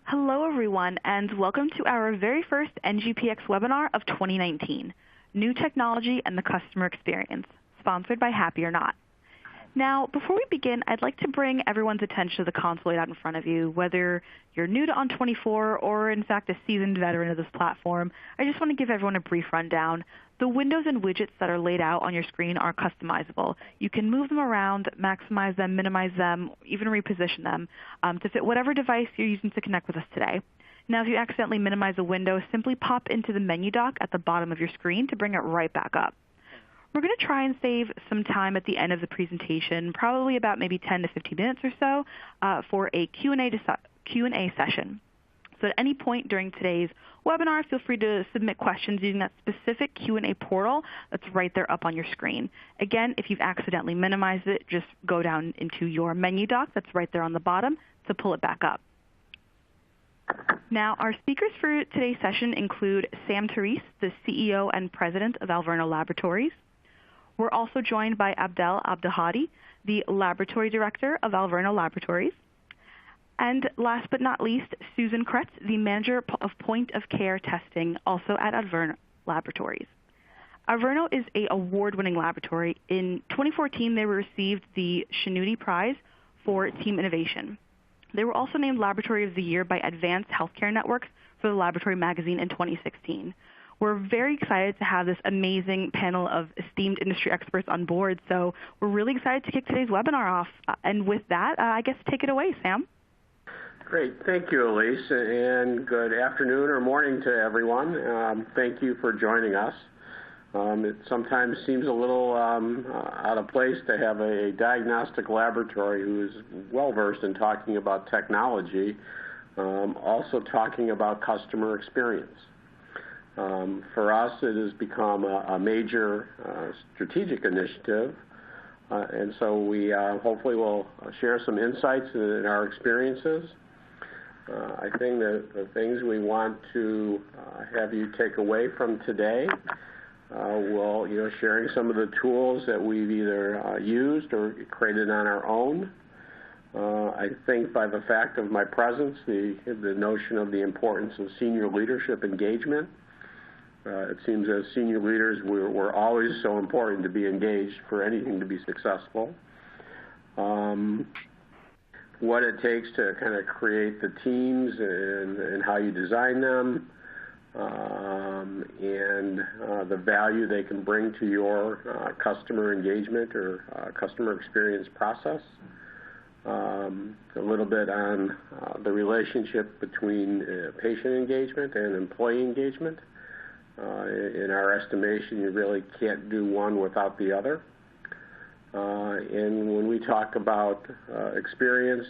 Hello, everyone, and welcome to our very first NGPX webinar of 2019, New Technology and the Customer Experience, sponsored by HappyOrNot. Now, before we begin, I'd like to bring everyone's attention to the console laid out in front of you. Whether you're new to On24 or, in fact, a seasoned veteran of this platform, I just want to give everyone a brief rundown. The windows and widgets that are laid out on your screen are customizable. You can move them around, maximize them, minimize them, even reposition them to fit whatever device you're using to connect with us today. Now, if you accidentally minimize a window, simply pop into the menu dock at the bottom of your screen to bring it right back up. We're going to try and save some time at the end of the presentation, probably about maybe 10 to 15 minutes or so, for a Q&A session. So at any point during today's webinar, feel free to submit questions using that specific Q&A portal that's right there up on your screen. Again, if you've accidentally minimized it, just go down into your menu dock that's right there on the bottom to pull it back up. Now, our speakers for today's session include Sam Therese, the CEO and President of Alverno Laboratories. We're also joined by Abdel Abdelhadi, the Laboratory Director of Alverno Laboratories. And last but not least, Susan Kretz, the Manager of Point of Care Testing, also at Alverno Laboratories. Alverno is an award-winning laboratory. In 2014, they received the Shinuti Prize for Team Innovation. They were also named Laboratory of the Year by Advanced Healthcare Networks for the Laboratory magazine in 2016. We're very excited to have this amazing panel of esteemed industry experts on board, so we're really excited to kick today's webinar off. And with that, I guess take it away, Sam. Great. Thank you, Elise, and good afternoon or morning to everyone. Thank you for joining us. It sometimes seems a little out of place to have a diagnostic laboratory who is well-versed in talking about technology, also talking about customer experience. For us, it has become a major strategic initiative, and so we hopefully will share some insights in our experiences. I think that the things we want to have you take away from today will, sharing some of the tools that we've either used or created on our own. I think by the fact of my presence, the notion of the importance of senior leadership engagement. It seems as senior leaders, we're always so important to be engaged for anything to be successful. What it takes to kind of create the teams and how you design them, and the value they can bring to your customer engagement or customer experience process. A little bit on the relationship between patient engagement and employee engagement. In our estimation, you really can't do one without the other. And when we talk about experience,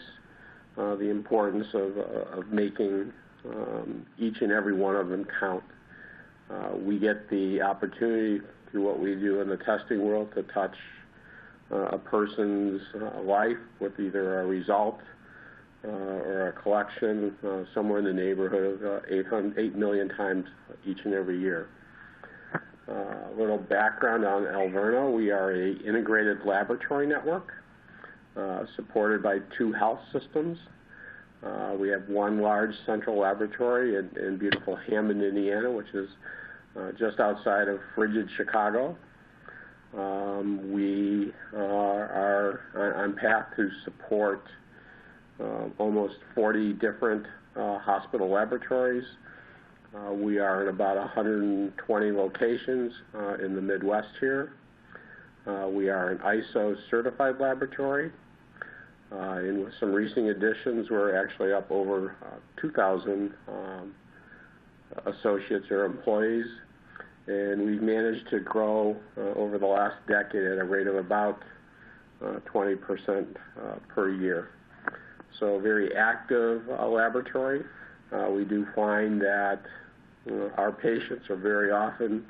the importance of making each and every one of them count. We get the opportunity through what we do in the testing world to touch a person's life with either a result or a collection somewhere in the neighborhood of 8 million times each and every year. A little background on Alverno. We are an integrated laboratory network supported by 2 health systems. We have one large central laboratory in beautiful Hammond, Indiana, which is just outside of frigid Chicago. We are on path to support almost 40 different hospital laboratories. We are in about 120 locations in the Midwest here. We are an ISO certified laboratory. And with some recent additions, we're actually up over 2,000 associates or employees. And we've managed to grow over the last decade at a rate of about 20% per year. So a very active laboratory. We do find that our patients are very often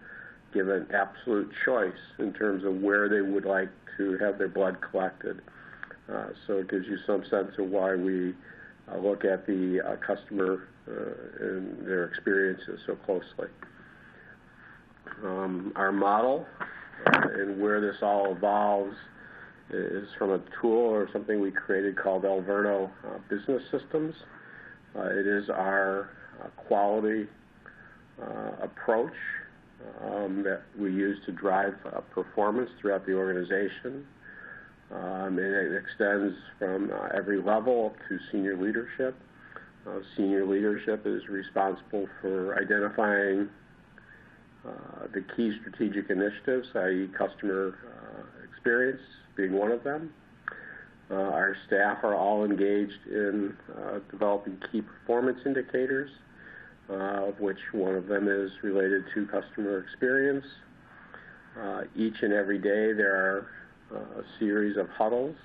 given absolute choice in terms of where they would like to have their blood collected. So it gives you some sense of why we look at the customer and their experiences so closely. Our model and where this all evolves is from a tool or something we created called Alverno Business Systems. It is our quality approach that we use to drive performance throughout the organization. And it extends from every level to senior leadership. Senior leadership is responsible for identifying the key strategic initiatives, i.e. customer experience being one of them. Our staff are all engaged in developing key performance indicators, of which one of them is related to customer experience. Each and every day there are a series of huddles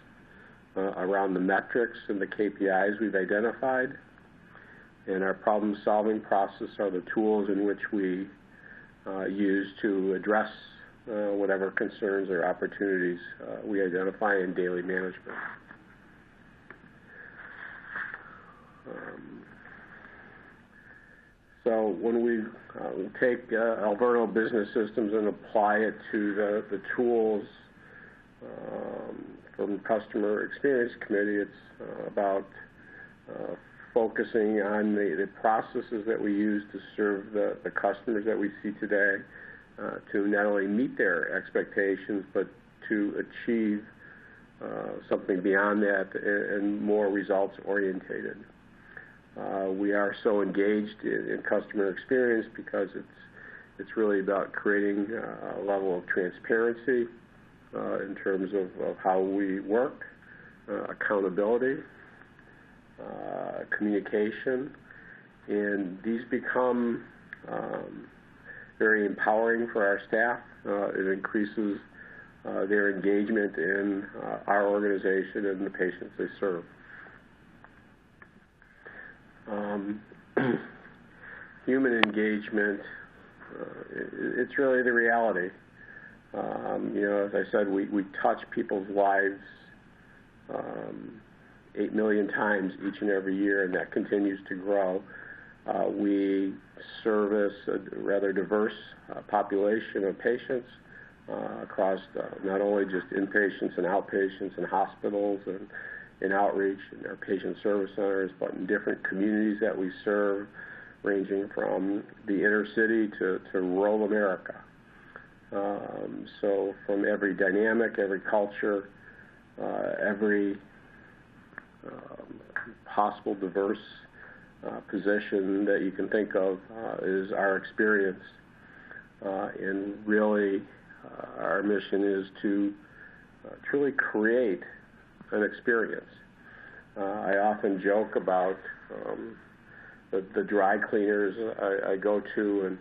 around the metrics and the KPIs we've identified. And our problem-solving process are the tools in which we use to address whatever concerns or opportunities we identify in daily management. So when we take Alverno Business Systems and apply it to the tools from Customer Experience Committee, it's about focusing on the processes that we use to serve the customers that we see today, to not only meet their expectations, but to achieve something beyond that and more results orientated. We are so engaged in customer experience because it's really about creating a level of transparency in terms of how we work, accountability, communication, and these become very empowering for our staff. It increases their engagement in our organization and the patients they serve. Human engagement, it's really the reality. As I said, we touch people's lives 8 million times each and every year, and that continues to grow. We service a rather diverse population of patients across not only just inpatients and outpatients and hospitals and in outreach and our patient service centers, but in different communities that we serve, ranging from the inner city to rural America. So from every dynamic, every culture, every possible diverse position that you can think of is our experience. And really, our mission is to truly create an experience. I often joke about the dry cleaners I go to,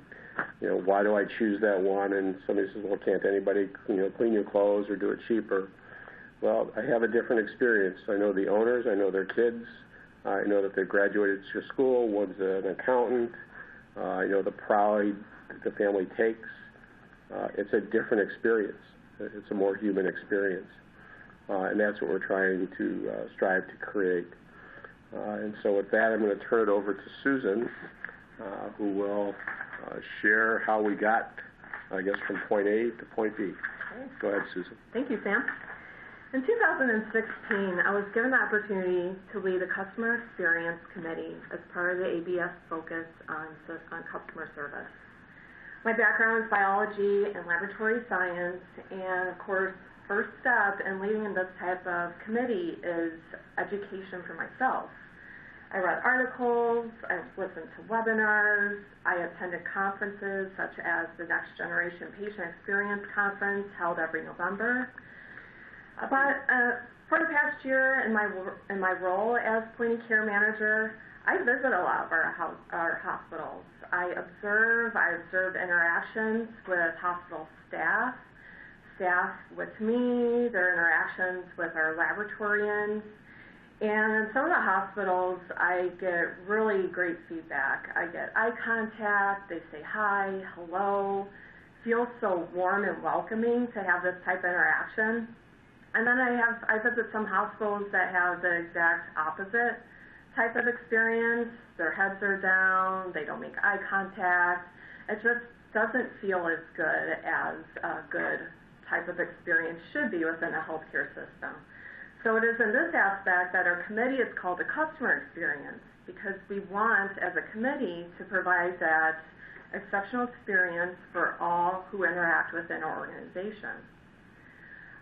and why do I choose that one? And somebody says, well, can't anybody clean your clothes or do it cheaper? Well, I have a different experience. I know the owners, I know their kids, I know that they graduated to school, one's an accountant, I know the pride that the family takes. It's a different experience. It's a more human experience. And that's what we're trying to strive to create. And so with that, I'm going to turn it over to Susan, who will share how we got, I guess, from point A to point B. Okay. Go ahead, Susan. Thank you, Sam. In 2016, I was given the opportunity to lead the Customer Experience Committee as part of the ABS focus on customer service. My background is biology and laboratory science, and of course, first step in leading in this type of committee is education for myself. I read articles, I listened to webinars, I attended conferences such as the Next Generation Patient Experience Conference held every November. But for the past year in my role as point of care manager, I visit a lot of our hospitals. I observe interactions with hospital staff with me, their interactions with our laboratorians. And in some of the hospitals, I get really great feedback. I get eye contact, they say hi, hello, feels so warm and welcoming to have this type of interaction. And then I visit some hospitals that have the exact opposite type of experience. Their heads are down, they don't make eye contact. It just doesn't feel as good as a good type of experience should be within a healthcare system. So it is in this aspect that our committee is called the Customer Experience. because we want, as a committee, to provide that exceptional experience for all who interact within our organization.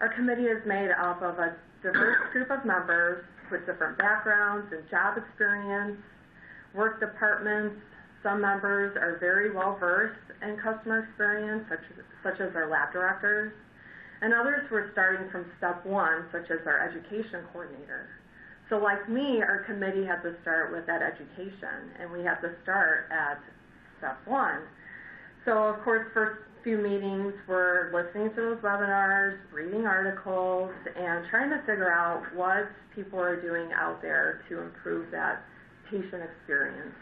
Our committee is made up of a diverse group of members with different backgrounds and job experience, work departments. Some members are very well versed in customer experience, such as our lab directors, and others were starting from step one, such as our education coordinator. So like me, our committee had to start with that education, and we had to start at step one. So of course, first few meetings were listening to those webinars, reading articles, and trying to figure out what people are doing out there to improve that patient experience.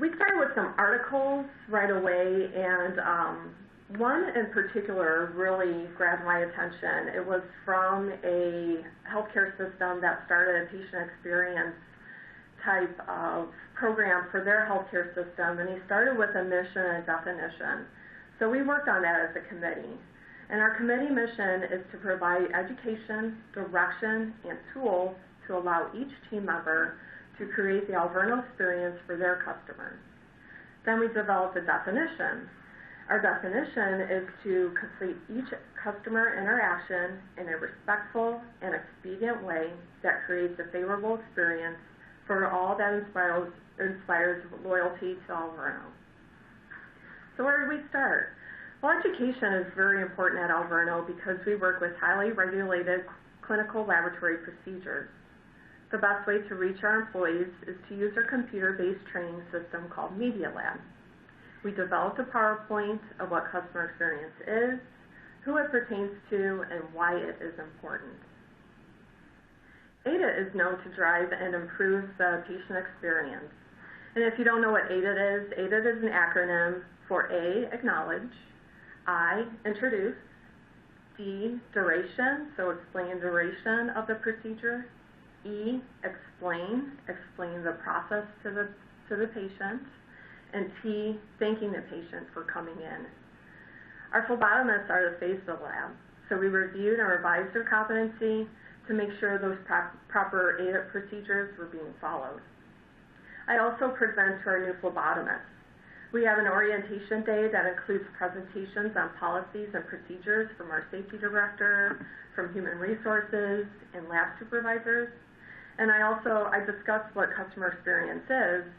We started with some articles right away, and one in particular really grabbed my attention. It was from a healthcare system that started a patient experience type of program for their healthcare system, and he started with a mission and a definition. So we worked on that as a committee. And our committee mission is to provide education, direction, and tools to allow each team member to create the Alverno experience for their customers. Then we developed a definition. Our definition is to complete each customer interaction in a respectful and expedient way that creates a favorable experience for all that inspires loyalty to Alverno. So where did we start? Well, education is very important at Alverno because we work with highly regulated clinical laboratory procedures. The best way to reach our employees is to use our computer-based training system called Media Lab. We developed a PowerPoint of what customer experience is, who it pertains to, and why it is important. AIDA is known to drive and improve the patient experience. And if you don't know what AIDA is an acronym for A, acknowledge, I, introduce, D, duration, so explain duration of the procedure, E, explain the process to the patient, and T, thanking the patient for coming in. Our phlebotomists are the face of the lab, so we reviewed and revised their competency to make sure those proper AIDA procedures were being followed. I also present to our new phlebotomists. We have an orientation day that includes presentations on policies and procedures from our safety director, from human resources, and lab supervisors. And I discuss what customer experience is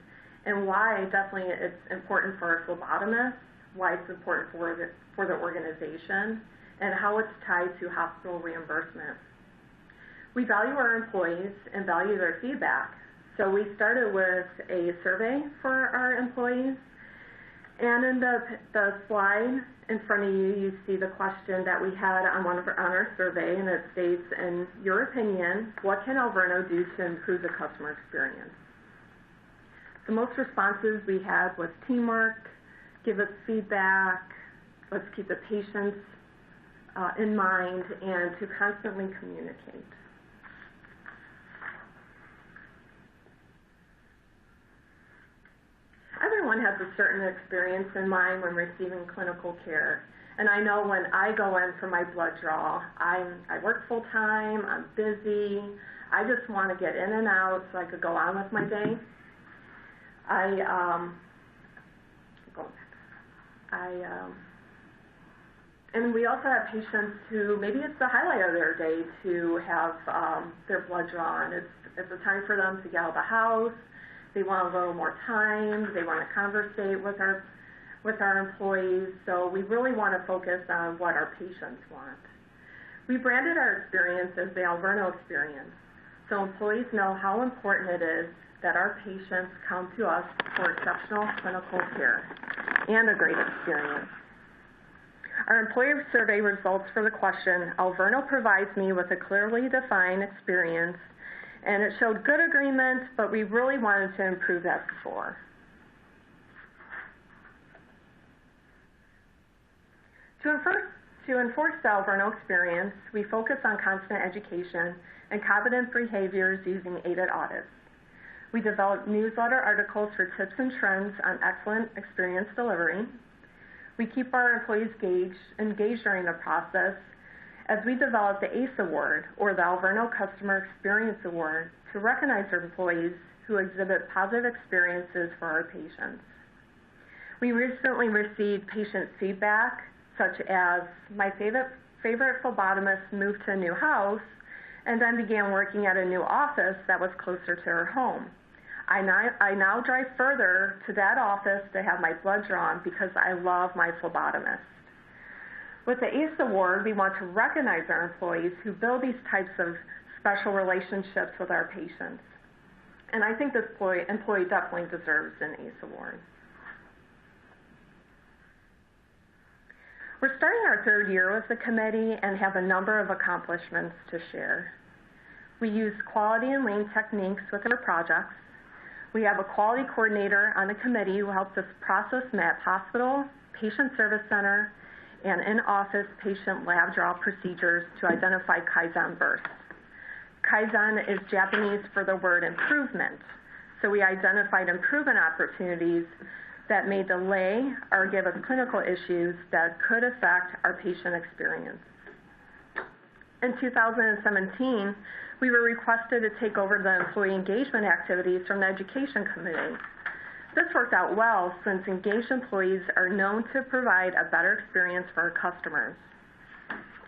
and why definitely it's important for our phlebotomists, why it's important for the organization, and how it's tied to hospital reimbursement. We value our employees and value their feedback. So we started with a survey for our employees. And in the slide in front of you, you see the question that we had on our survey, and it states, in your opinion, what can Alverno do to improve the customer experience? The most responses we had was teamwork, give us feedback, let's keep the patients in mind, and to constantly communicate. Everyone has a certain experience in mind when receiving clinical care. And I know when I go in for my blood draw, I work full time, I'm busy, I just want to get in and out so I could go on with my day. And we also have patients who maybe it's the highlight of their day to have their blood drawn. It's a time for them to get out of the house. They want a little more time. They want to conversate with our employees. So we really want to focus on what our patients want. We branded our experience as the Alverno experience, so employees know how important it is that our patients come to us for exceptional clinical care and a great experience. Our employee survey results for the question, Alverno provides me with a clearly defined experience, and it showed good agreement, but we really wanted to improve that score. To enforce the Alverno experience, we focus on constant education and competent behaviors using aided audits. We develop newsletter articles for tips and trends on excellent experience delivery. We keep our employees engaged during the process as we develop the ACE Award, or the Alverno Customer Experience Award, to recognize our employees who exhibit positive experiences for our patients. We recently received patient feedback such as, my favorite phlebotomist moved to a new house and then began working at a new office that was closer to her home. I now drive further to that office to have my blood drawn because I love my phlebotomist. With the ACE Award, we want to recognize our employees who build these types of special relationships with our patients. And I think this employee definitely deserves an ACE Award. We're starting our third year with the committee and have a number of accomplishments to share. We use quality and lean techniques with our projects. We have a quality coordinator on the committee who helps us process MAP hospital, patient service center, and in-office patient lab draw procedures to identify Kaizen bursts. Kaizen is Japanese for the word improvement. So we identified improvement opportunities that may delay or give us clinical issues that could affect our patient experience. In 2017, we were requested to take over the employee engagement activities from the Education Committee. This worked out well since engaged employees are known to provide a better experience for our customers.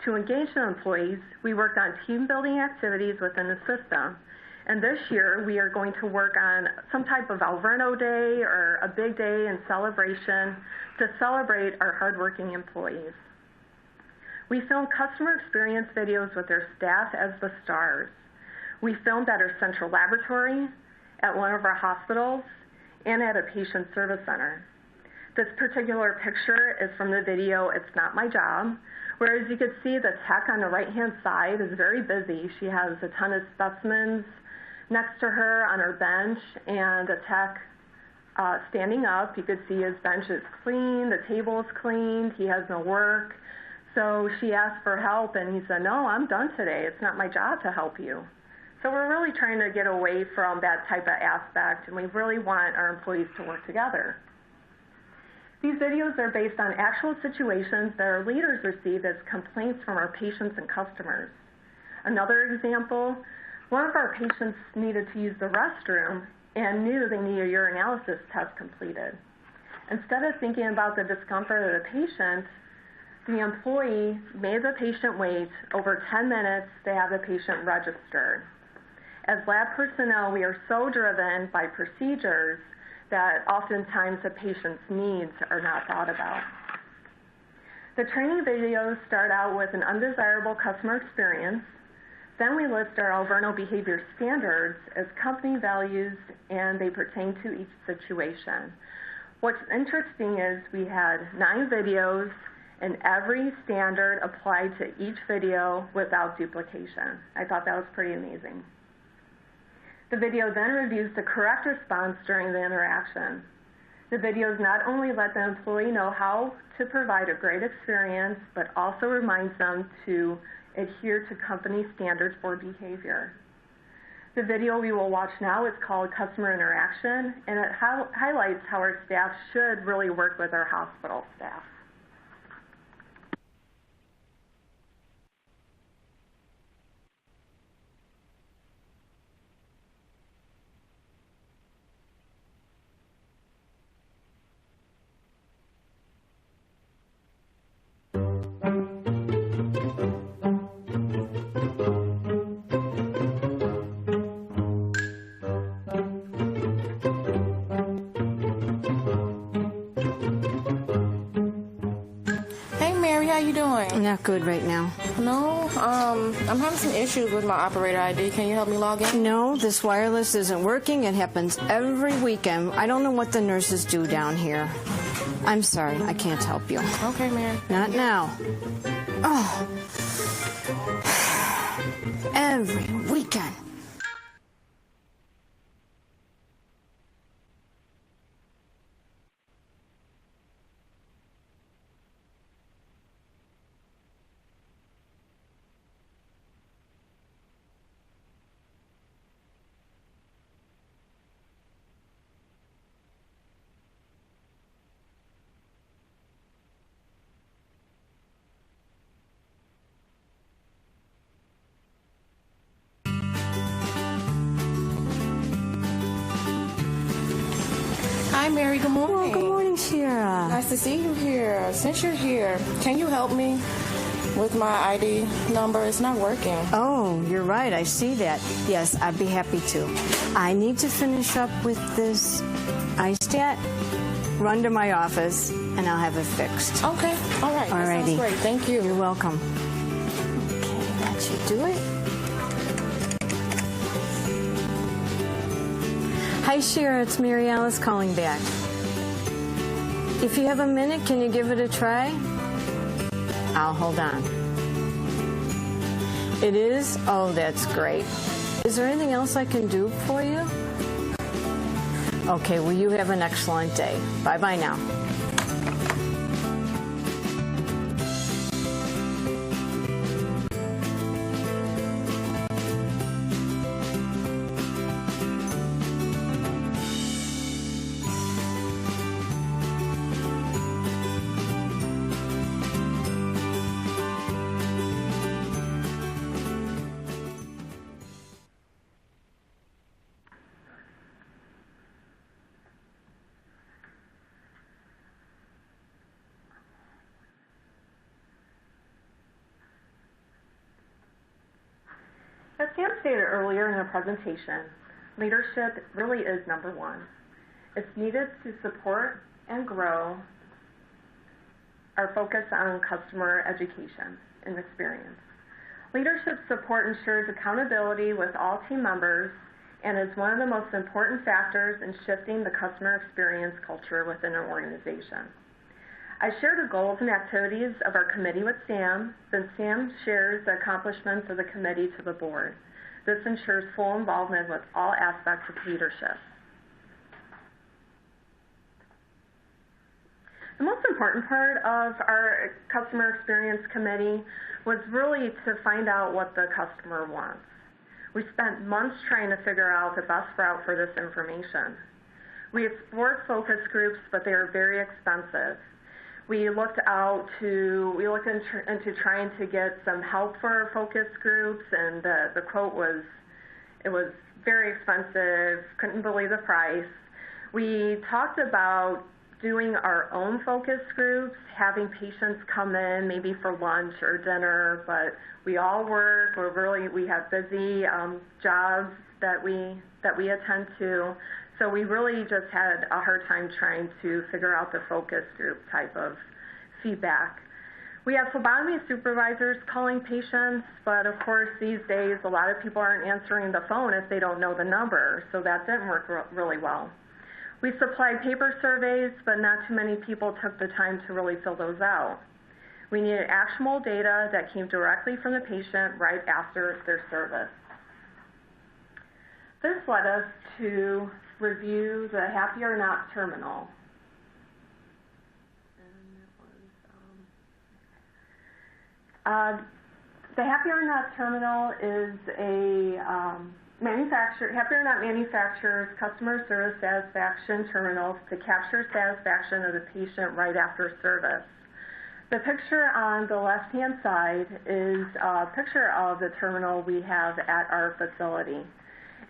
To engage the employees, we worked on team building activities within the system. And this year, we are going to work on some type of Alverno Day or a big day and celebration to celebrate our hardworking employees. We filmed customer experience videos with their staff as the stars. We filmed at our central laboratory, at one of our hospitals, and at a patient service center. This particular picture is from the video, It's Not My Job, where as you can see, the tech on the right-hand side is very busy. She has a ton of specimens next to her on her bench, and a tech standing up. You could see his bench is clean, the table is cleaned, he has no work. So she asked for help, and he said, no, I'm done today. It's not my job to help you. So we're really trying to get away from that type of aspect, and we really want our employees to work together. These videos are based on actual situations that our leaders received as complaints from our patients and customers. Another example, one of our patients needed to use the restroom and knew they needed a urinalysis test completed. Instead of thinking about the discomfort of the patient, the employee made the patient wait over 10 minutes to have the patient registered. As lab personnel, we are so driven by procedures that oftentimes the patient's needs are not thought about. The training videos start out with an undesirable customer experience. Then we list our Alverno behavior standards as company values, and they pertain to each situation. What's interesting is we had 9 videos, and every standard applied to each video without duplication. I thought that was pretty amazing. The video then reviews the correct response during the interaction. The videos not only let the employee know how to provide a great experience, but also reminds them to adhere to company standards for behavior. The video we will watch now is called Customer Interaction, and it highlights how our staff should really work with our hospital staff. How you doing? Not good right now. No? I'm having some issues with my operator ID. Can you help me log in? No, this wireless isn't working. It happens every weekend. I don't know what the nurses do down here. I'm sorry. I can't help you. Okay, Mary. Not now. Oh. Every weekend. Hi, Mary. Good morning. Well, good morning, Shira. Nice to see you here. Since you're here, can you help me with my ID number? It's not working. Oh, you're right. I see that. Yes, I'd be happy to. I need to finish up with this ISTAT, run to my office, and I'll have it fixed. Okay. All right. That sounds great. Thank you. You're welcome. Okay, that should do it. Hi, Shira. It's Mary Alice calling back. If you have a minute, can you give it a try? I'll hold on. It is? Oh, that's great. Is there anything else I can do for you? Okay, well, you have an excellent day. Bye-bye now. As Sam stated earlier in the presentation, leadership really is number one. It's needed to support and grow our focus on customer education and experience. Leadership support ensures accountability with all team members and is one of the most important factors in shifting the customer experience culture within an organization. I share the goals and activities of our committee with Sam, then Sam shares the accomplishments of the committee to the board. This ensures full involvement with all aspects of leadership. The most important part of our customer experience committee was really to find out what the customer wants. We spent months trying to figure out the best route for this information. We explored focus groups, but they are very expensive. We looked into trying to get some help for our focus groups, and the quote was very expensive, couldn't believe the price. We talked about doing our own focus groups, having patients come in maybe for lunch or dinner, but we all work, we have busy jobs that we attend to. So we really just had a hard time trying to figure out the focus group type of feedback. We have phlebotomy supervisors calling patients, but of course these days a lot of people aren't answering the phone if they don't know the number, so that didn't work really well. We supplied paper surveys, but not too many people took the time to really fill those out. We needed actionable data that came directly from the patient right after their service. This led us to review the HappyOrNot terminal. The HappyOrNot terminal is a HappyOrNot manufactures customer service satisfaction terminals to capture satisfaction of the patient right after service. The picture on the left-hand side is a picture of the terminal we have at our facility.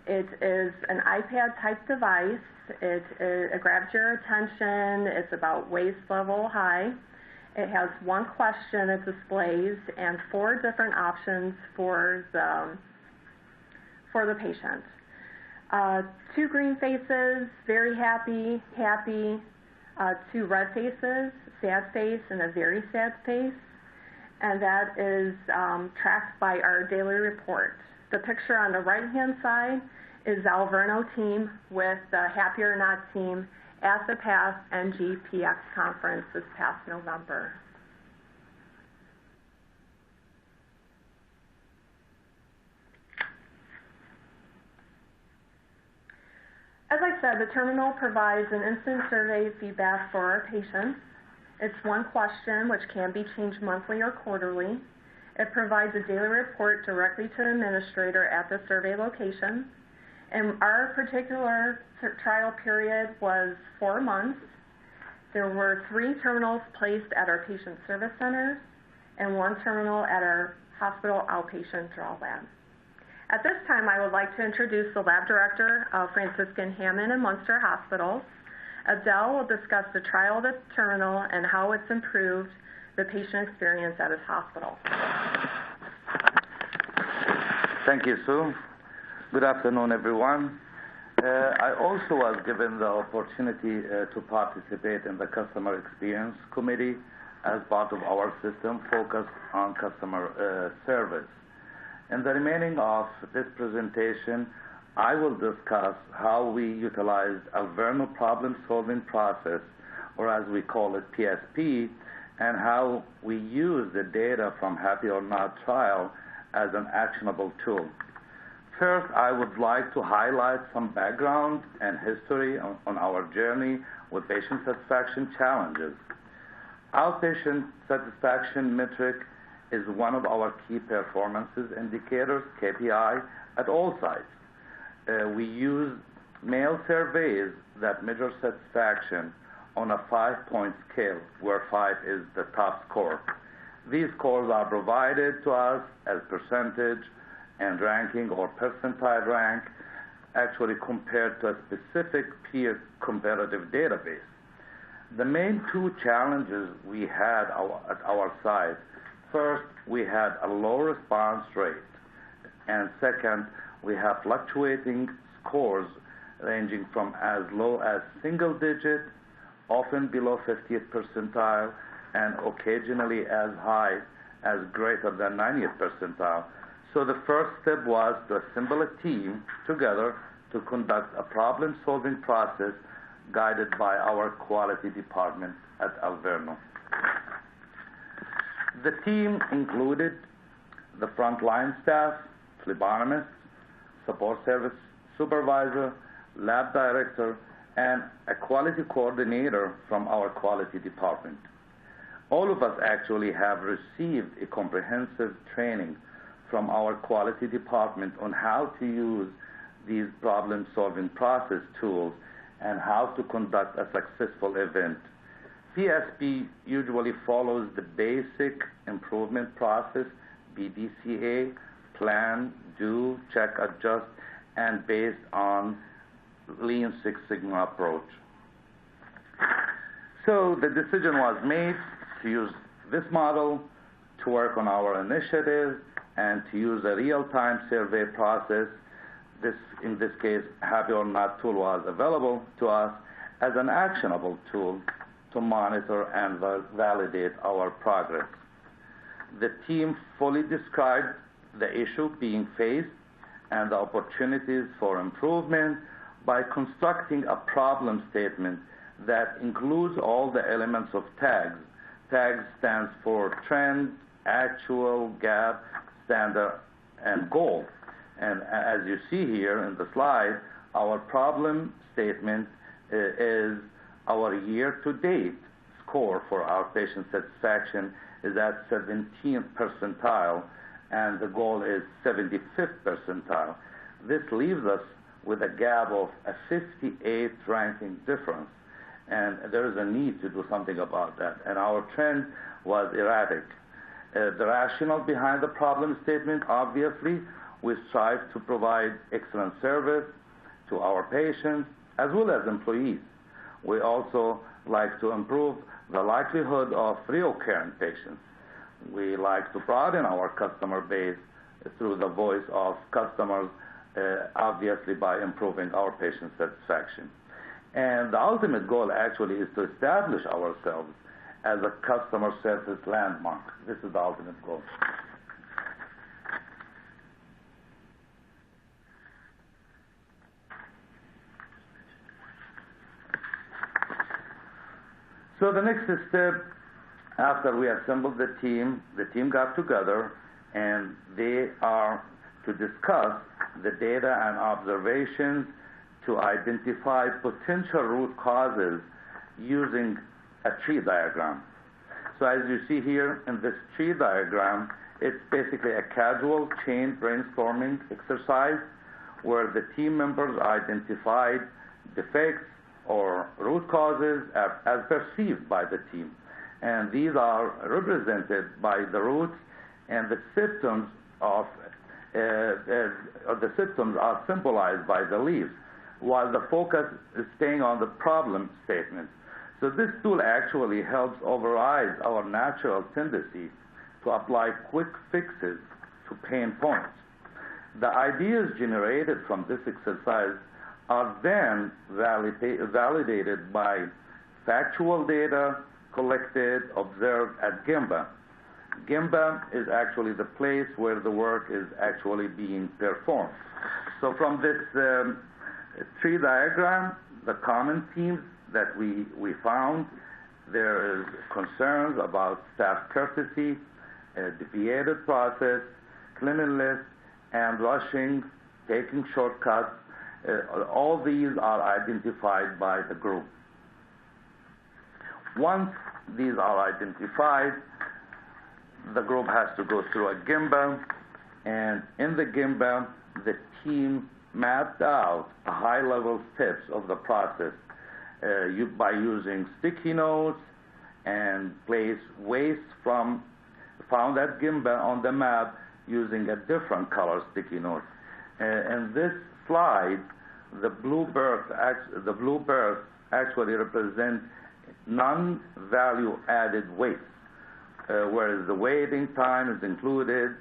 It is an iPad-type device. It grabs your attention. It's about waist level high. It has one question it displays and 4 different options for the patient. 2 green faces, very happy, 2 red faces, sad face, and a very sad face. And that is tracked by our daily report. The picture on the right-hand side is the Alverno team with the HappyOrNot team at the past NGPX conference this past November. As I said, the terminal provides an instant survey feedback for our patients. It's one question, which can be changed monthly or quarterly. It provides a daily report directly to the administrator at the survey location. And our particular trial period was 4 months. There were 3 terminals placed at our patient service centers and 1 terminal at our hospital outpatient draw lab. At this time, I would like to introduce the lab director of Franciscan Hammond and Munster Hospitals, Adele will discuss the trial of the terminal and how it's improved the patient experience at his hospital. Thank you, Sue. Good afternoon, everyone. I also was given the opportunity to participate in the Customer Experience Committee as part of our system focused on customer service. In the remaining of this presentation, I will discuss how we utilized Alverno problem-solving process, or as we call it, PSP, and how we use the data from HappyOrNot trial as an actionable tool. First, I would like to highlight some background and history on our journey with patient satisfaction challenges. Outpatient satisfaction metric is one of our key performances indicators, KPI, at all sites. We use mail surveys that measure satisfaction on a 5-point scale, where 5 is the top score. These scores are provided to us as percentage and ranking or percentile rank, actually compared to a specific peer comparative database. The main two challenges we had at our site, first, we had a low response rate, and second, we have fluctuating scores ranging from as low as single digit, often below 50th percentile, and occasionally as high as greater than 90th percentile. So the first step was to assemble a team together to conduct a problem-solving process guided by our quality department at Alverno. The team included the frontline staff, phlebotomist, support service supervisor, lab director, and a quality coordinator from our quality department. All of us actually have received a comprehensive training from our quality department on how to use these problem-solving process tools and how to conduct a successful event. PSP usually follows the basic improvement process, BDCA, plan, do, check, adjust, and based on Lean Six Sigma approach. So the decision was made to use this model to work on our initiative and to use a real-time survey process. In this case, HappyOrNot tool was available to us as an actionable tool to monitor and validate our progress. The team fully described the issue being faced and the opportunities for improvement by constructing a problem statement that includes all the elements of tags. TAG stands for trend, actual, gap, standard, and goal. And as you see here in the slide, our problem statement is our year-to-date score for our patient satisfaction is at 17th percentile, and the goal is 75th percentile. This leaves us with a gap of a 58th ranking difference, and there is a need to do something about that, and our trend was erratic. The rationale behind the problem statement, obviously, we strive to provide excellent service to our patients as well as employees. We also like to improve the likelihood of reoccurring patients. We like to broaden our customer base through the voice of customers, obviously by improving our patient satisfaction. And the ultimate goal actually is to establish ourselves as a customer service landmark. This is the ultimate goal. So the next step, after we assembled the team got together and they are to discuss the data and observations to identify potential root causes using a tree diagram. So as you see here in this tree diagram, it's basically a casual chain brainstorming exercise where the team members identified defects or root causes as perceived by the team. And these are represented by the roots, and the symptoms are symbolized by the leaves. while the focus is staying on the problem statement. So this tool actually helps override our natural tendency to apply quick fixes to pain points. The ideas generated from this exercise are then validated by factual data collected, observed at Gemba. Gemba is actually the place where the work is actually being performed. So from this tree diagram, the common themes that we found, there is concerns about staff courtesy, deviated process, cleanliness, and rushing, taking shortcuts. All these are identified by the group. Once these are identified, the group has to go through a Gemba, and in the Gemba, the team mapped out the high-level steps of the process by using sticky notes and place waste found at Gemba on the map using a different color sticky note. In this slide, the blue bursts actually represent non-value added waste, whereas the waiting time is included,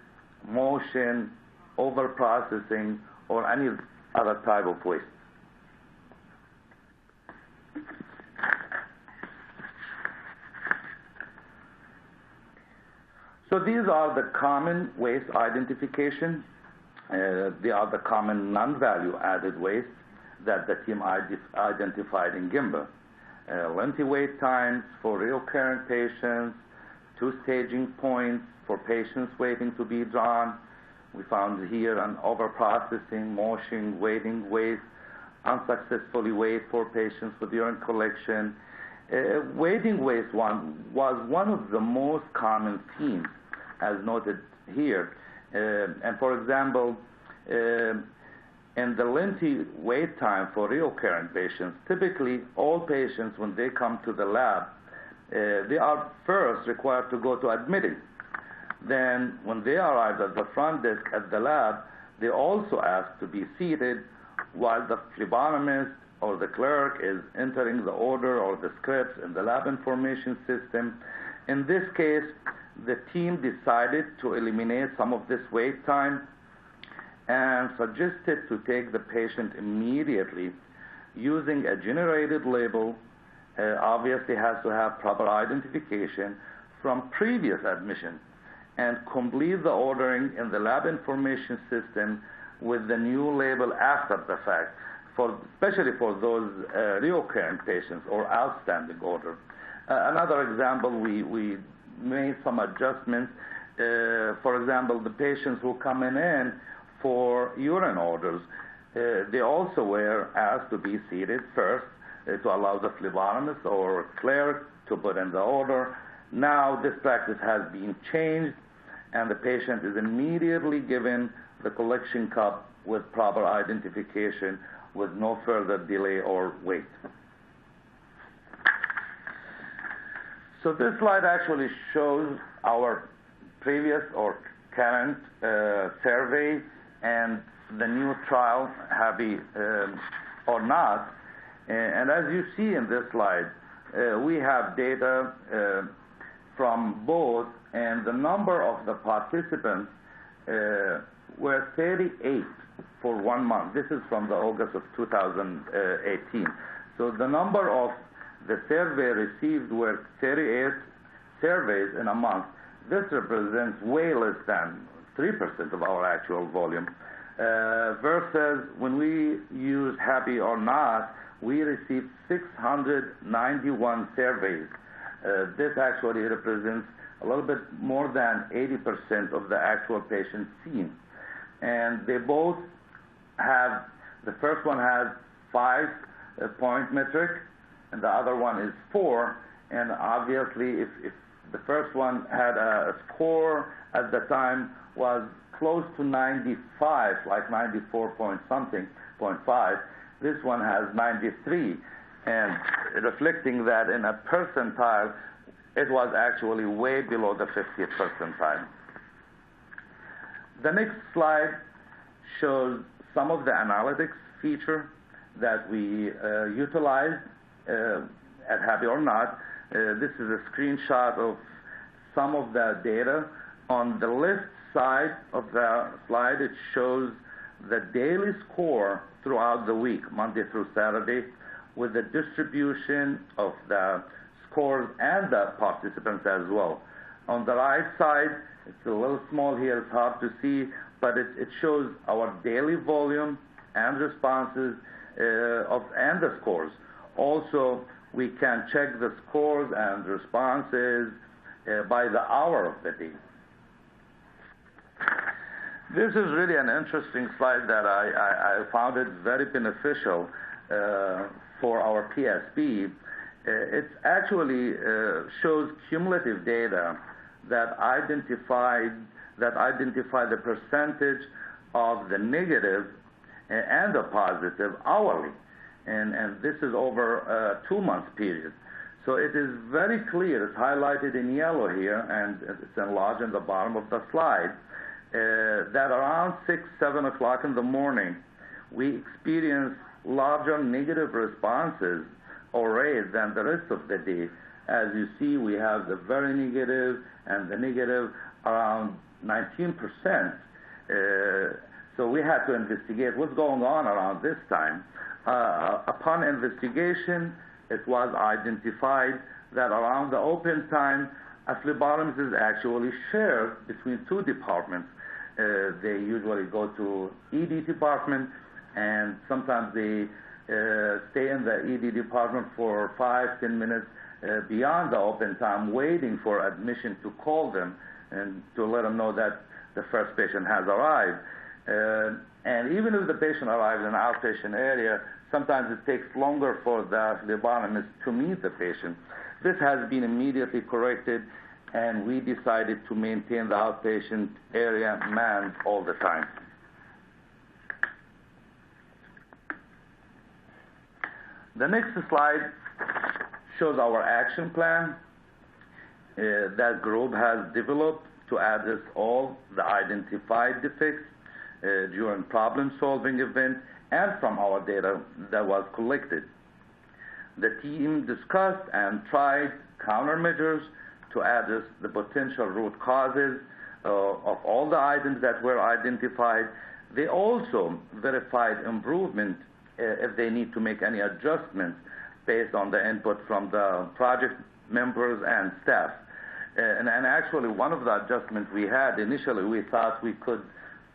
motion, over-processing, or any other type of waste. So these are the common waste identification. They are the common non-value added waste that the team identified in Gemba. Lengthy wait times for recurrent patients, 2 staging points for patients waiting to be drawn. We found here an over-processing, motion, waiting waste, unsuccessfully wait for patients with urine collection. Waiting waste was one of the most common themes, as noted here. And for example, in the lengthy wait time for recurrent patients, typically all patients, when they come to the lab, they are first required to go to admitting. Then when they arrive at the front desk at the lab, they also ask to be seated while the phlebotomist or the clerk is entering the order or the scripts in the lab information system. In this case, the team decided to eliminate some of this wait time and suggested to take the patient immediately using a generated label. Obviously has to have proper identification from previous admission, and complete the ordering in the lab information system with the new label after the fact, especially for those recurrent patients or outstanding order. Another example, we made some adjustments. For example, the patients who come in for urine orders, they also were asked to be seated first to allow the phlebotomist or clerk to put in the order. Now this practice has been changed, and the patient is immediately given the collection cup with proper identification with no further delay or wait. So this slide actually shows our previous or current survey and the new trial, HappyOrNot. And as you see in this slide, we have data from both, and the number of the participants were 38 for 1 month. This is from the August of 2018. So the number of the survey received were 38 surveys in a month. This represents way less than 3% of our actual volume. Versus when we used HappyOrNot, we received 691 surveys. This actually represents a little bit more than 80% of the actual patients seen. And they both have, the first one has 5-point metric, and the other one is 4. And obviously, if the first one had a score at the time was close to 95, like 94 point something, 0.5, this one has 93. And reflecting that in a percentile, it was actually way below the 50th percentile. The next slide shows some of the analytics feature that we utilize at HappyOrNot. This is a screenshot of some of the data. On the left side of the slide, it shows the daily score throughout the week, Monday through Saturday, with the distribution of the scores and the participants as well. On the right side, it's a little small here, it's hard to see, but it shows our daily volume and responses and the scores. Also, we can check the scores and responses by the hour of the day. This is really an interesting slide that I found it very beneficial for our PSP. It actually shows cumulative data that identify the percentage of the negative and the positive hourly, and this is over a 2-month period. So it is very clear. It's highlighted in yellow here, and it's enlarged in the bottom of the slide. That around 6, 7 o'clock in the morning, we experience larger negative responses or rates than the rest of the day. As you see, we have the very negative and the negative around 19%. So we had to investigate what's going on around this time. Upon investigation, it was identified that around the open time, a phlebotomist is actually shared between 2 departments. They usually go to ED department, and sometimes they stay in the ED department for 5, 10 minutes beyond the open time, waiting for admission to call them and to let them know that the first patient has arrived. And even if the patient arrives in an outpatient area, sometimes it takes longer for the phlebotomist to meet the patient. This has been immediately corrected, and we decided to maintain the outpatient area manned all the time. The next slide shows our action plan that group has developed to address all the identified defects during problem-solving event and from our data that was collected. The team discussed and tried countermeasures to address the potential root causes of all the items that were identified. They also verified improvement if they need to make any adjustments based on the input from the project members and staff. And actually, one of the adjustments we had initially, we thought we could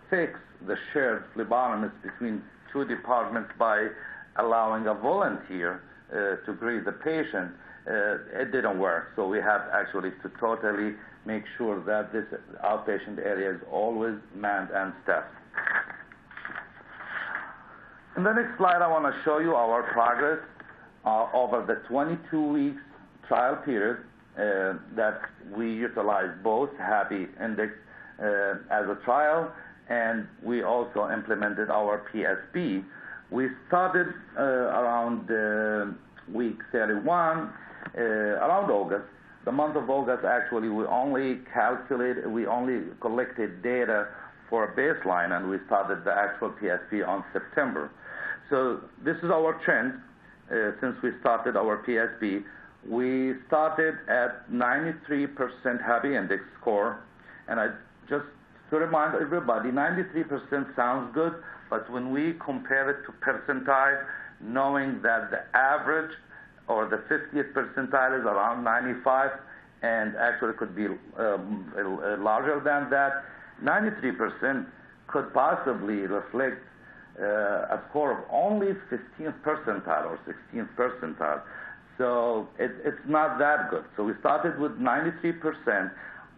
fix the shared phlebotomist between 2 departments by allowing a volunteer to greet the patient. It didn't work, so we have actually to totally make sure that this outpatient area is always manned and staffed. In the next slide, I want to show you our progress over the 22 weeks trial period that we utilized both Happy Index as a trial, and we also implemented our PSP. We started around week 31, around August. The month of August, actually, we only collected data for a baseline, and we started the actual PSP on September. So this is our trend since we started our PSP. We started at 93% Happy Index score, and just to remind everybody, 93% sounds good, but when we compare it to percentile, knowing that the average or the 50th percentile is around 95, and actually could be larger than that, 93% could possibly reflect a score of only 15th percentile or 16th percentile. So it's not that good. So we started with 93%.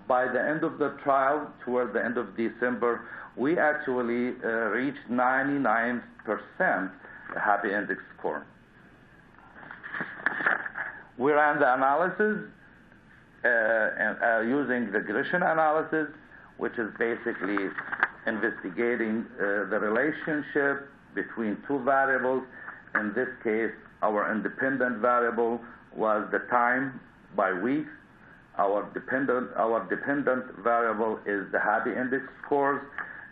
By the end of the trial, toward the end of December, we actually reached 99% Happy Index score. We ran the analysis using regression analysis, which is basically investigating the relationship between 2 variables. In this case, our independent variable was the time by week. Our dependent variable is the Happy Index scores.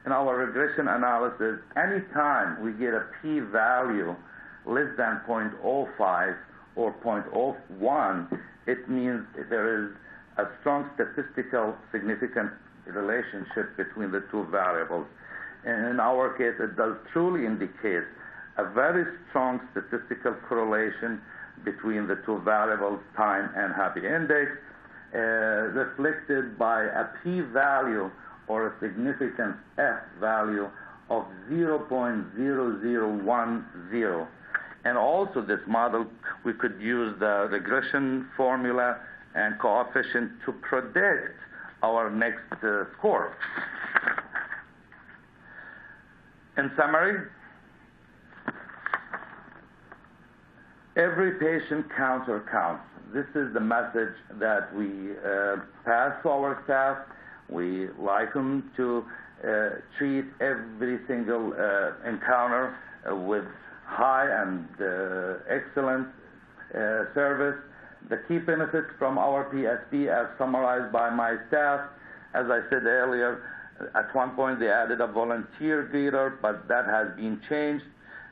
In our regression analysis, anytime we get a p-value less than 0.05 or 0.01, it means there is a strong statistical significant relationship between the two variables. And in our case, it does truly indicate a very strong statistical correlation between the two variables, time and happy index, reflected by a p-value or a significant F value of 0.0010. And also this model, we could use the regression formula and coefficient to predict our next score. In summary, every patient counter counts. This is the message that we pass to our staff. We like them to treat every single encounter with high and excellent service. The key benefits from our PSP, as summarized by my staff, as I said earlier, at one point they added a volunteer greeter, but that has been changed.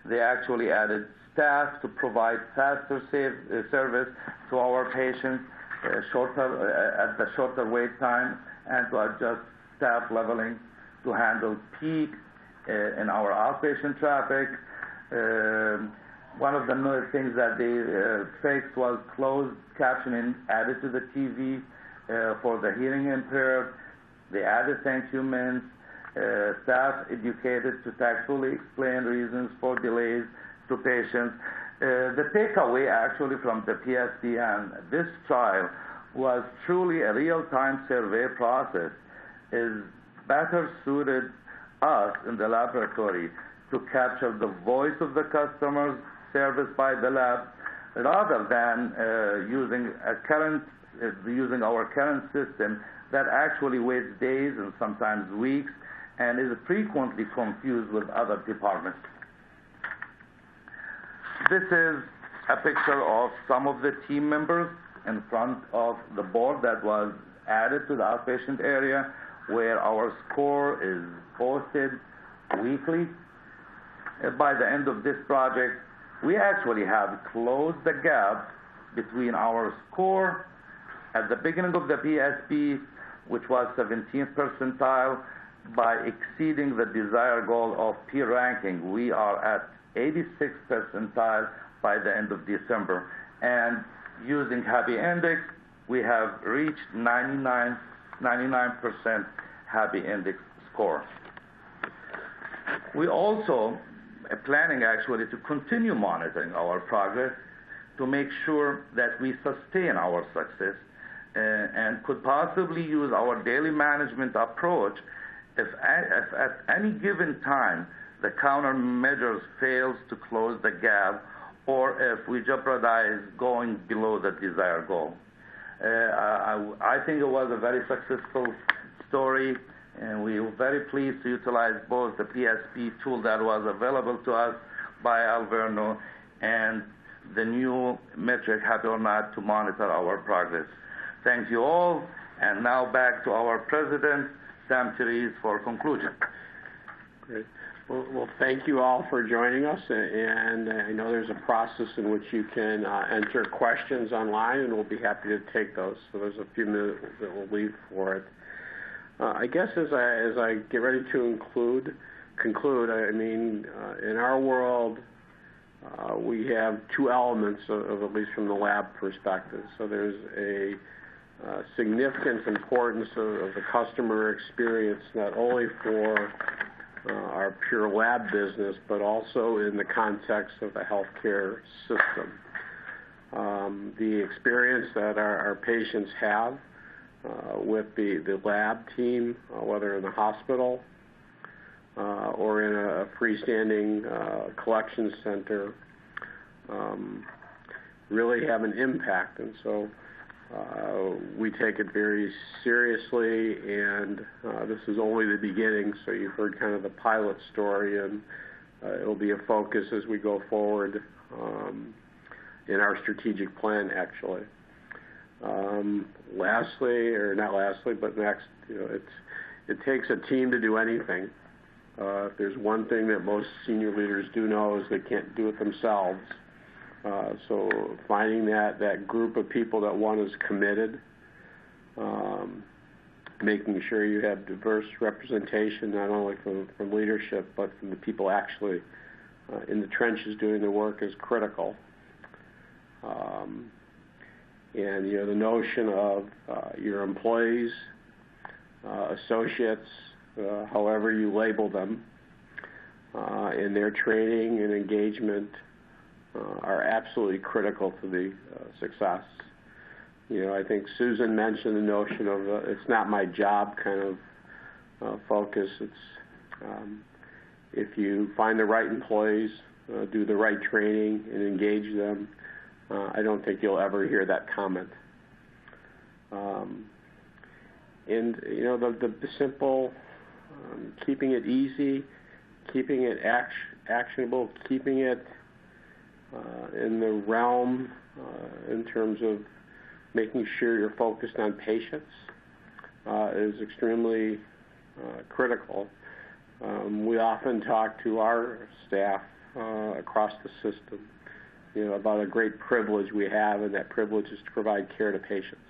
They actually added staff to provide faster service to our patients, at the shorter wait time, and to adjust staff leveling to handle peak in our outpatient traffic. One of the new things that they fixed was closed captioning added to the TV for the hearing impaired. They added thank you minutes, staff educated to tactfully explain reasons for delays to patients. The takeaway actually from the PSP and this trial was truly a real-time survey process is better suited us in the laboratory to capture the voice of the customers serviced by the lab rather than using our current system that actually waits days and sometimes weeks and is frequently confused with other departments. This is a picture of some of the team members in front of the board that was added to the outpatient area where our score is posted weekly. By the end of this project, we actually have closed the gap between our score at the beginning of the PSP, which was 17th percentile, by exceeding the desired goal of peer ranking. We are at 86th percentile by the end of December. And using Happy Index, we have reached 99% Happy Index score. We also are planning actually to continue monitoring our progress to make sure that we sustain our success and could possibly use our daily management approach if at any given time the countermeasures fails to close the gap or if we jeopardize going below the desired goal. I think it was a very successful story, and we were very pleased to utilize both the PSP tool that was available to us by Alverno and the new metric, HappyOrNot, to monitor our progress. Thank you all, and now back to our president, Sam Therese, for conclusion. Great. Well, thank you all for joining us, and I know there's a process in which you can enter questions online, and we'll be happy to take those. So there's a few minutes that we'll leave for it. I guess as I get ready to conclude, I mean, in our world, we have two elements of at least from the lab perspective. So there's a significant importance of the customer experience, not only for our pure lab business, but also in the context of the healthcare system. The experience that our patients have with the lab team, whether in the hospital or in a freestanding collection center, really have an impact. And so we take it very seriously, and this is only the beginning. So you've heard kind of the pilot story, and it'll be a focus as we go forward in our strategic plan, actually. Lastly, or not lastly, but next, it takes a team to do anything. If there's one thing that most senior leaders do know is they can't do it themselves. So finding that group of people that one is committed, making sure you have diverse representation not only from leadership but from the people actually in the trenches doing the work is critical. And the notion of your employees, associates, however you label them, and their training and engagement are absolutely critical to the success. I think Susan mentioned the notion of it's not my job kind of focus. It's if you find the right employees, do the right training, and engage them, I don't think you'll ever hear that comment. And the simple, keeping it easy, keeping it actionable, keeping it in the realm in terms of making sure you're focused on patients is extremely critical. We often talk to our staff across the system, about a great privilege we have, and that privilege is to provide care to patients.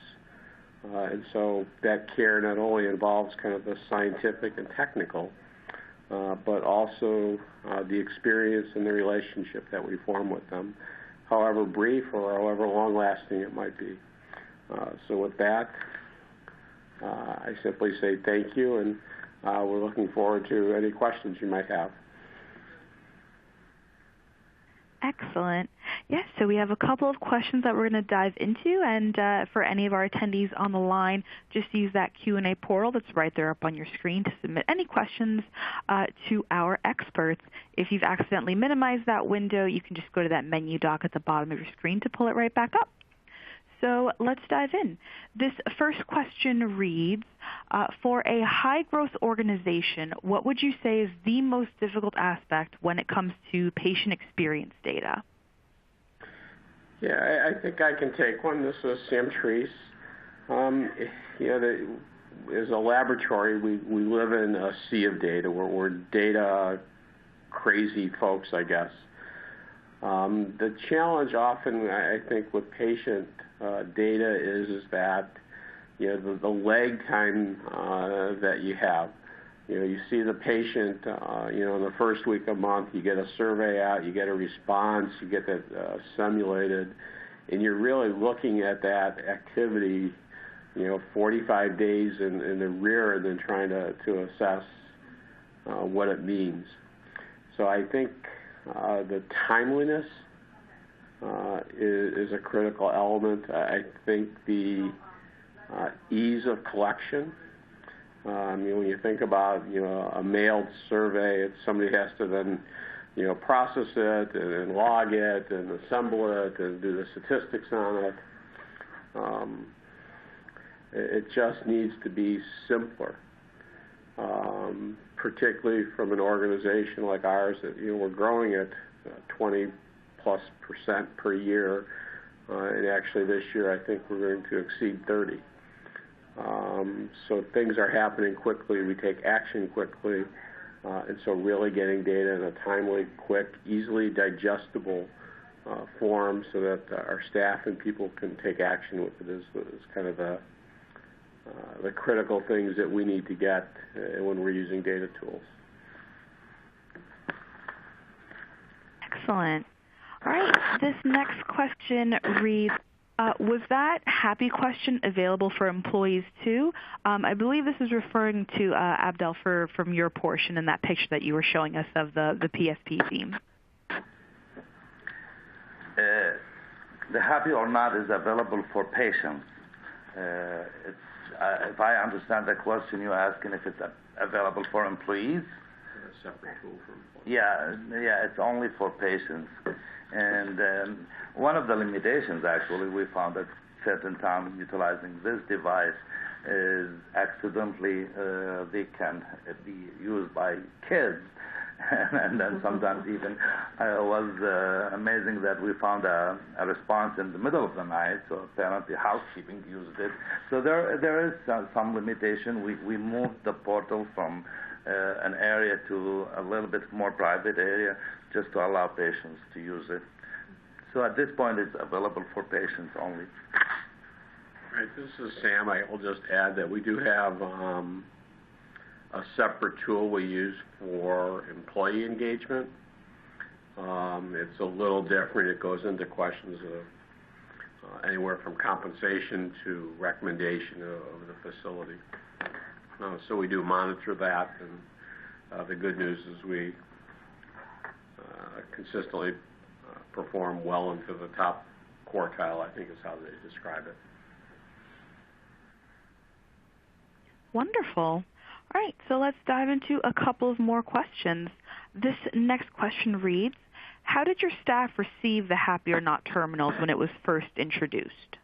And so that care not only involves kind of the scientific and technical, but also the experience and the relationship that we form with them, however brief or however long-lasting it might be. So with that, I simply say thank you, and we're looking forward to any questions you might have. Excellent. Yes, so we have a couple of questions that we're going to dive into, and for any of our attendees on the line, just use that Q&A portal that's right there up on your screen to submit any questions to our experts. If you've accidentally minimized that window, you can just go to that menu dock at the bottom of your screen to pull it right back up. So let's dive in. This first question reads, for a high-growth organization, what would you say is the most difficult aspect when it comes to patient experience data? Yeah, I think I can take one. This is Sam Treese. As a laboratory, we live in a sea of data. We're data crazy folks, I guess. The challenge often, I think, with patient data is that the lag time that you have. You see the patient, in the first week of the month, you get a survey out, you get a response, you get that simulated, and you're really looking at that activity, 45 days in the rear, and then trying to assess what it means. So I think the timeliness is a critical element. I think the ease of collection. When you think about a mailed survey, somebody has to then process it and log it and assemble it and do the statistics on it. It just needs to be simpler, particularly from an organization like ours that we're growing at 20+% per year, and actually this year I think we're going to exceed 30. So things are happening quickly. We take action quickly, and so really getting data in a timely, quick, easily digestible form so that our staff and people can take action with it is kind of the critical things that we need to get when we're using data tools. Excellent. All right, this next question reads, was that Happy question available for employees too? I believe this is referring to Abdel from your portion in that picture that you were showing us of the PSP team. The HappyOrNot is available for patients. If I understand the question, you're asking if it's available for employees? A separate tool for employees. Yeah, it's only for patients. And one of the limitations, actually, we found at certain times utilizing this device is accidentally they can be used by kids. And then sometimes even it was amazing that we found a response in the middle of the night, so apparently housekeeping used it. So there is some limitation. We moved the portal from an area to a little bit more private area just to allow patients to use it. So at this point, it's available for patients only. Right, this is Sam. I will just add that we do have a separate tool we use for employee engagement. It's a little different. It goes into questions of anywhere from compensation to recommendation of the facility. So we do monitor that, and the good news is we consistently perform well into the top quartile, I think is how they describe it. Wonderful. All right, so let's dive into a couple of more questions. This next question reads, how did your staff receive the HappyOrNot terminals when it was first introduced?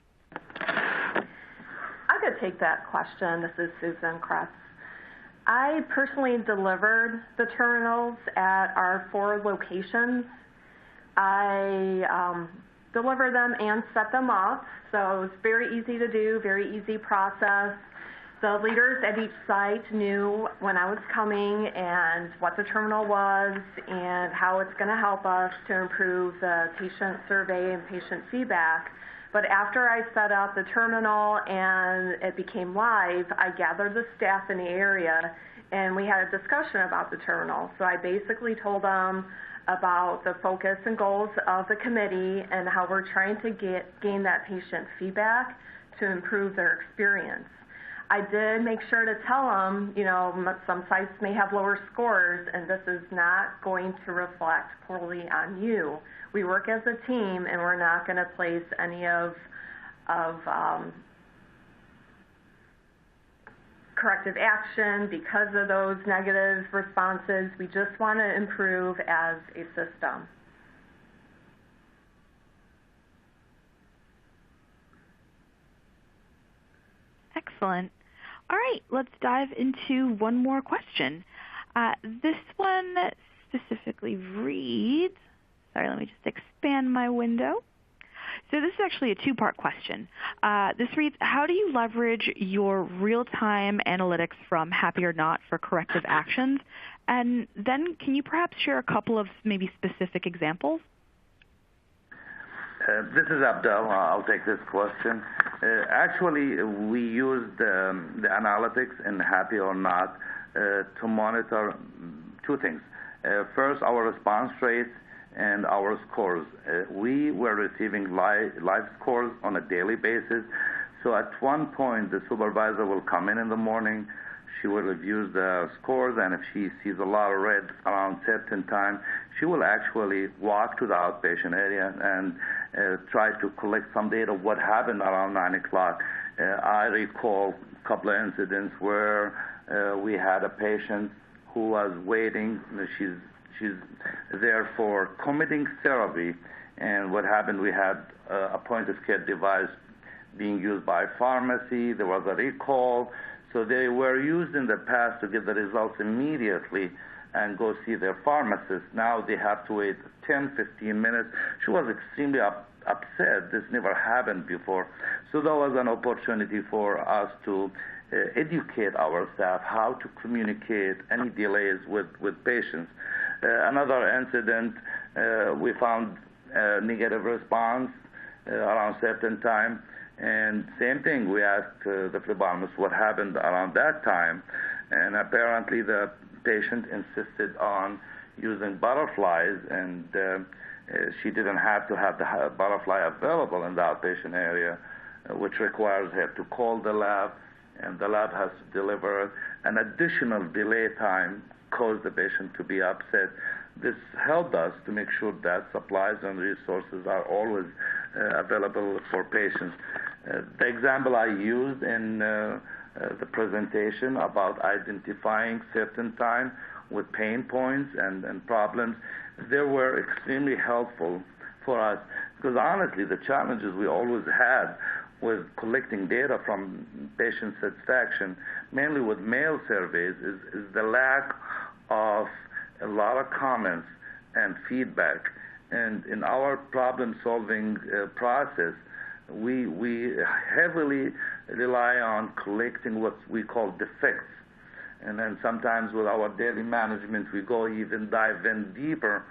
I could take that question. This is Susan Kress. I personally delivered the terminals at our 4 locations. I deliver them and set them up, so it's very easy to do, very easy process. The leaders at each site knew when I was coming and what the terminal was and how it's going to help us to improve the patient survey and patient feedback. But after I set up the terminal and it became live, I gathered the staff in the area and we had a discussion about the terminal. So I basically told them about the focus and goals of the committee and how we're trying to gain that patient feedback to improve their experience. I did make sure to tell them, you know, some sites may have lower scores, and this is not going to reflect poorly on you. We work as a team, and we're not going to place any of corrective action because of those negative responses. We just want to improve as a system. Excellent. All right, let's dive into one more question. This one specifically reads, sorry, let me just expand my window. So this is actually a 2-part question. This reads, how do you leverage your real-time analytics from HappyOrNot for corrective actions? And then can you perhaps share a couple of maybe specific examples? This is Abdel. I'll take this question. Actually, we use the analytics in HappyOrNot to monitor 2 things. First, our response rates and our scores. We were receiving live scores on a daily basis. So at one point, the supervisor will come in the morning. She will review the scores, and if she sees a lot of red around certain time, she will actually walk to the outpatient area and try to collect some data of what happened around 9 o'clock. I recall a couple of incidents where we had a patient who was waiting. She's there for committing therapy, and what happened, we had a point-of-care device being used by pharmacy. There was a recall. So they were used in the past to get the results immediately and go see their pharmacist. Now they have to wait 10, 15 minutes. She was extremely upset. This never happened before. So that was an opportunity for us to educate our staff how to communicate any delays with patients. Another incident, we found a negative response around certain time. And same thing, we asked the phlebotomist what happened around that time, and apparently the patient insisted on using butterflies, and she didn't have to have the butterfly available in the outpatient area, which requires her to call the lab, and the lab has to deliver it. An additional delay time caused the patient to be upset. This helped us to make sure that supplies and resources are always available for patients. The example I used in the presentation about identifying certain time with pain points and problems, they were extremely helpful for us because honestly the challenges we always had with collecting data from patient satisfaction, mainly with mail surveys, is the lack of a lot of comments and feedback. And in our problem-solving process, we heavily rely on collecting what we call defects. And then sometimes with our daily management, we go even dive in deeper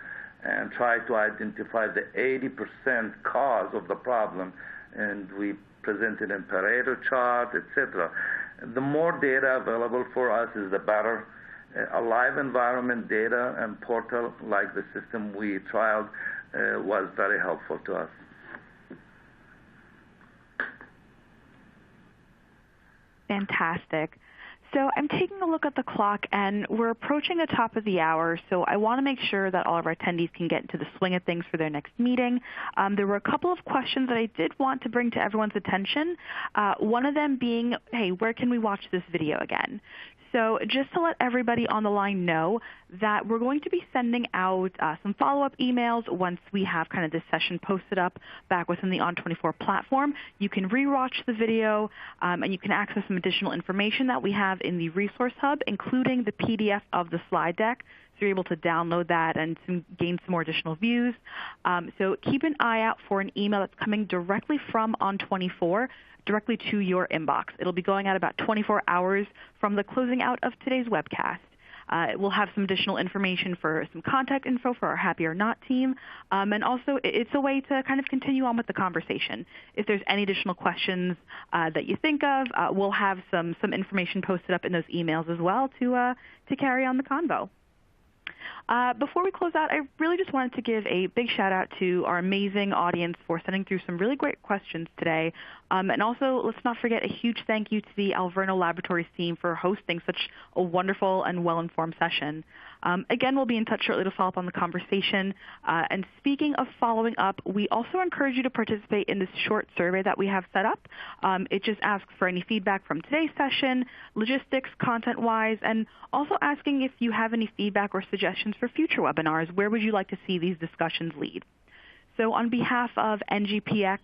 and try to identify the 80% cause of the problem, and we present it in Pareto chart, etc. The more data available for us is the better. A live environment data and portal like the system we trialed was very helpful to us. Fantastic. So I'm taking a look at the clock, and we're approaching the top of the hour, so I want to make sure that all of our attendees can get into the swing of things for their next meeting. There were a couple of questions that I did want to bring to everyone's attention, one of them being, hey, where can we watch this video again? So just to let everybody on the line know that we're going to be sending out some follow-up emails once we have kind of this session posted up back within the On24 platform. You can rewatch the video, and you can access some additional information that we have in the Resource Hub, including the PDF of the slide deck. So you're able to download that and gain some more additional views. So keep an eye out for an email that's coming directly from On24, directly to your inbox. It'll be going out about 24 hours from the closing out of today's webcast. It will have some additional information for some contact info for our HappyOrNot team, and also it's a way to kind of continue on with the conversation. If there's any additional questions that you think of, we'll have some information posted up in those emails as well to carry on the convo. Before we close out, I really just wanted to give a big shout out to our amazing audience for sending through some really great questions today. And also, let's not forget a huge thank you to the Alverno Laboratories team for hosting such a wonderful and well-informed session. Again, we'll be in touch shortly to follow up on the conversation. And speaking of following up, we also encourage you to participate in this short survey that we have set up. It just asks for any feedback from today's session, logistics, content-wise, and also asking if you have any feedback or suggestions for future webinars. Where would you like to see these discussions lead? So on behalf of NGPX,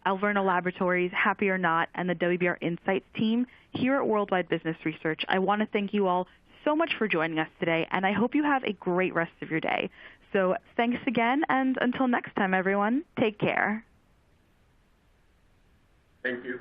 Alverno Laboratories, HappyOrNot, and the WBR Insights team here at Worldwide Business Research, I want to thank you all so much for joining us today, and I hope you have a great rest of your day. So thanks again, and until next time, everyone, take care. Thank you.